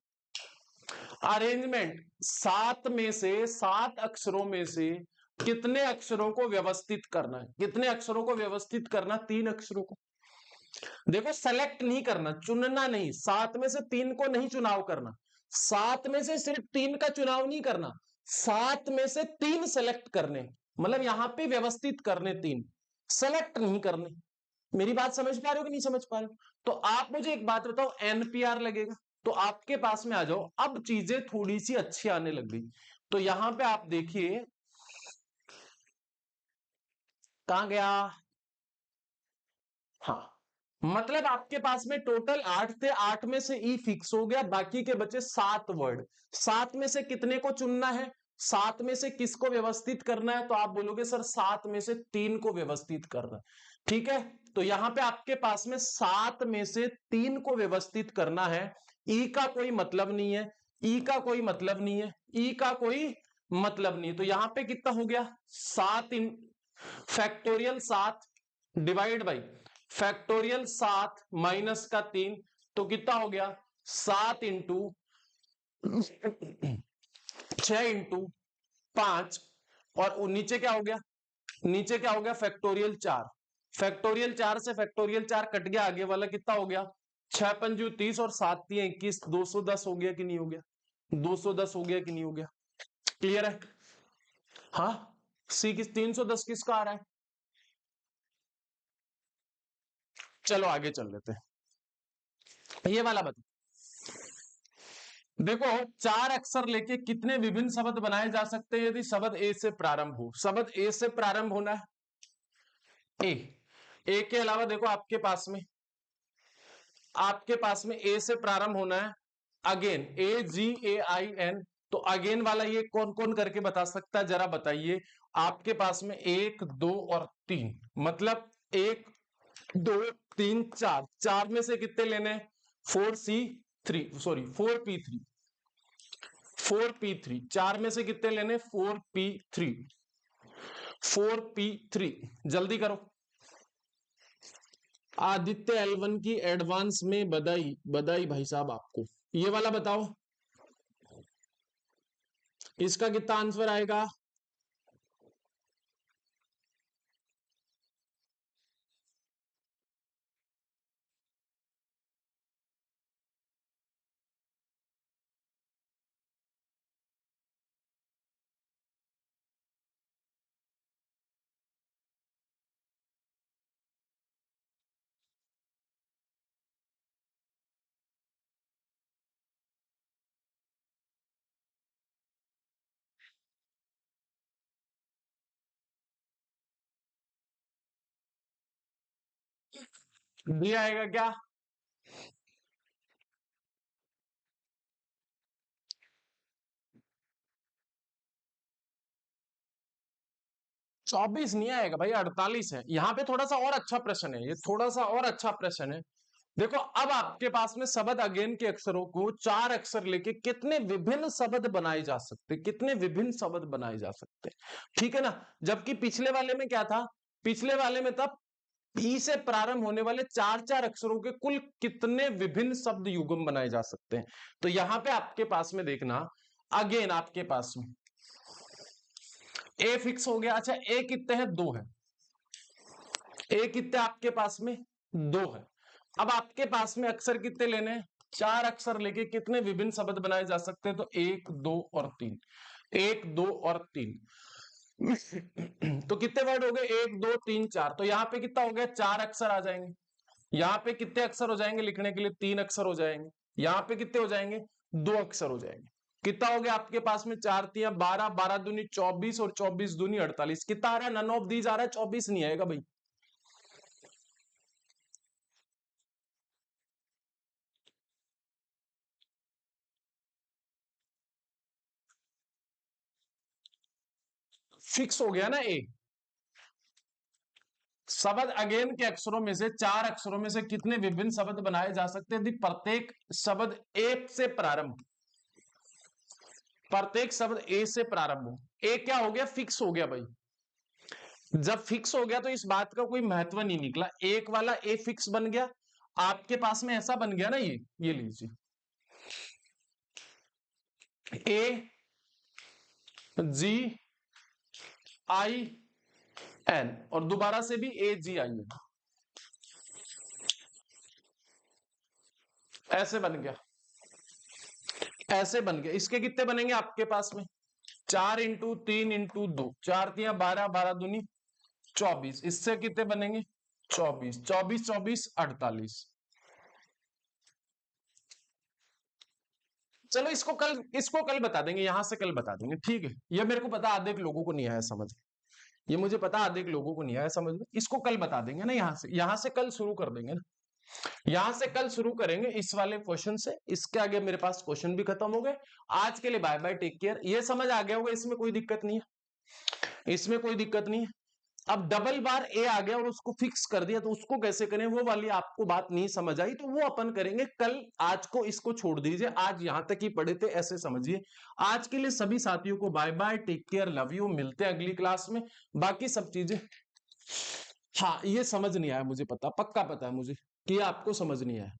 अरेंजमेंट सात में से, सात अक्षरों में से कितने अक्षरों को व्यवस्थित करना है, कितने अक्षरों को व्यवस्थित करना, तीन अक्षरों को। देखो सेलेक्ट नहीं करना, चुनना नहीं, सात में से तीन को नहीं चुनाव करना, सात में से सिर्फ तीन का चुनाव नहीं करना, सात में से तीन सेलेक्ट करने, मतलब यहां पे व्यवस्थित करने, तीन सेलेक्ट नहीं करने। मेरी बात समझ पा रहे हो कि नहीं समझ पा रहे हो? तो आप मुझे एक बात बताओ, एनपीआर लगेगा तो आपके पास में आ जाओ। अब चीजें थोड़ी सी अच्छी आने लग गई। तो यहां पे आप देखिए, कहां गया, हाँ, मतलब आपके पास में टोटल आठ थे, आठ में से ई फिक्स हो गया, बाकी के बचे सात वर्ड। सात में से कितने को चुनना है, सात में से किसको व्यवस्थित करना है? तो आप बोलोगे सर सात में से तीन को व्यवस्थित करना, ठीक है। तो यहां पे आपके पास में सात में से तीन को व्यवस्थित करना है। ई का कोई मतलब नहीं है, ई का कोई मतलब नहीं है, ई का कोई मतलब नहीं है। तो यहां पे कितना हो गया, सात इन फैक्टोरियल, सात डिवाइड बाई फैक्टोरियल सात माइनस का तीन, तो कितना हो गया, सात इंटू छह इंटू पांच, और नीचे क्या हो गया, नीचे क्या हो गया, फैक्टोरियल चार। फैक्टोरियल चार से फैक्टोरियल चार कट गया, आगे वाला कितना हो गया, छह पंजू 30 और सात तीन 21, 210 हो गया कि नहीं हो गया, 210 हो गया कि नहीं हो गया, क्लियर है? हाँ, सी किस 310 किसका आ रहा है? चलो आगे चल लेते हैं, ये वाला बता। देखो, चार अक्षर लेके कितने विभिन्न शब्द बनाए जा सकते हैं यदि शब्द ए से प्रारंभ हो। शब्द ए से प्रारंभ होना है, ए के अलावा देखो आपके पास में ए से प्रारंभ होना है, अगेन, AGAIN। तो अगेन वाला ये कौन कौन करके बता सकता है, जरा बताइए। आपके पास में एक, दो और तीन, मतलब एक, दो, तीन, चार, चार में से कितने लेने, 4C3, सॉरी 4P3, 4P3, चार में से कितने लेने, 4P3, 4P3, जल्दी करो। आदित्य L1 की एडवांस में बधाई, बधाई भाई साहब आपको। ये वाला बताओ, इसका कितना आंसर आएगा, दिया आएगा क्या, 24 नहीं आएगा भाई, 48 है। यहां पे थोड़ा सा और अच्छा प्रश्न है, ये थोड़ा सा और अच्छा प्रश्न है। देखो, अब आपके पास में शब्द अगेन के अक्षरों को चार अक्षर लेके कितने विभिन्न शब्द बनाए जा सकते, कितने विभिन्न शब्द बनाए जा सकते, ठीक है ना। जबकि पिछले वाले में क्या था, पिछले वाले में था पी से प्रारंभ होने वाले चार चार अक्षरों के कुल कितने विभिन्न शब्द युग्म बनाए जा सकते हैं। तो यहां पे आपके पास में देखना, अगेन आपके पास में ए फिक्स हो गया। अच्छा, ए कितने हैं, दो है, ए कितने आपके पास में, दो है। अब आपके पास में अक्षर कितने लेने हैं, चार अक्षर लेके कितने विभिन्न शब्द बनाए जा सकते हैं, तो एक, दो और तीन, एक, दो और तीन। तो कितने वर्ड हो गए, एक, दो, तीन, चार। तो यहां पे कितना हो गया, चार अक्षर आ जाएंगे। यहां पे कितने अक्षर हो जाएंगे लिखने के लिए, तीन अक्षर हो जाएंगे। यहां पे कितने हो जाएंगे, 2 अक्षर हो जाएंगे। कितना हो गया आपके पास में, 4 तिया 12, 12 दूनी 24 और 24 दूनी 48। कितना आ रहा है, नन ऑफ दीज आ रहा है, 24 नहीं आएगा भाई। फिक्स हो गया ना ए। शब्द अगेन के अक्षरों में से, 4 अक्षरों में से कितने विभिन्न शब्द बनाए जा सकते हैं यदि प्रत्येक शब्द ए से प्रारंभ, प्रत्येक शब्द ए से प्रारंभ हो। ए क्या हो गया, फिक्स हो गया भाई। जब फिक्स हो गया तो इस बात का कोई महत्व नहीं निकला, एक वाला ए फिक्स बन गया। आपके पास में ऐसा बन गया ना, ये लीजिए ए जी आई एन, और दोबारा से भी ए जी आई एन, ऐसे बन गया, ऐसे बन गया। इसके कितने बनेंगे आपके पास में, 4 इंटू 3 इंटू 2, 4 तिया 12, 12 दूनी 24। इससे कितने बनेंगे, 24, 24 24 48। चलो इसको कल बता देंगे, यहां से कल बता देंगे, ठीक है। ये मेरे को पता आधे लोगों को नहीं आया समझ, ये मुझे पता आधे लोगों को नहीं आया समझ में। इसको कल बता देंगे ना, यहां से कल शुरू कर देंगे ना, यहां से कल शुरू करेंगे इस वाले क्वेश्चन से। इसके आगे मेरे पास क्वेश्चन भी खत्म हो गए। आज के लिए बाय बाय, टेक केयर। ये समझ आ गया होगा, इसमें कोई दिक्कत नहीं है, इसमें कोई दिक्कत नहीं है। अब डबल बार ए आ गया और उसको फिक्स कर दिया, तो उसको कैसे करें, वो वाली आपको बात नहीं समझ आई, तो वो अपन करेंगे कल। आज को इसको छोड़ दीजिए, आज यहां तक ही पढ़े थे, ऐसे समझिए। आज के लिए सभी साथियों को bye bye, take care, love you. मिलते हैं अगली क्लास में। बाकी सब चीजें, हाँ ये समझ नहीं आया मुझे, पक्का पता है मुझे कि आपको समझ नहीं आया।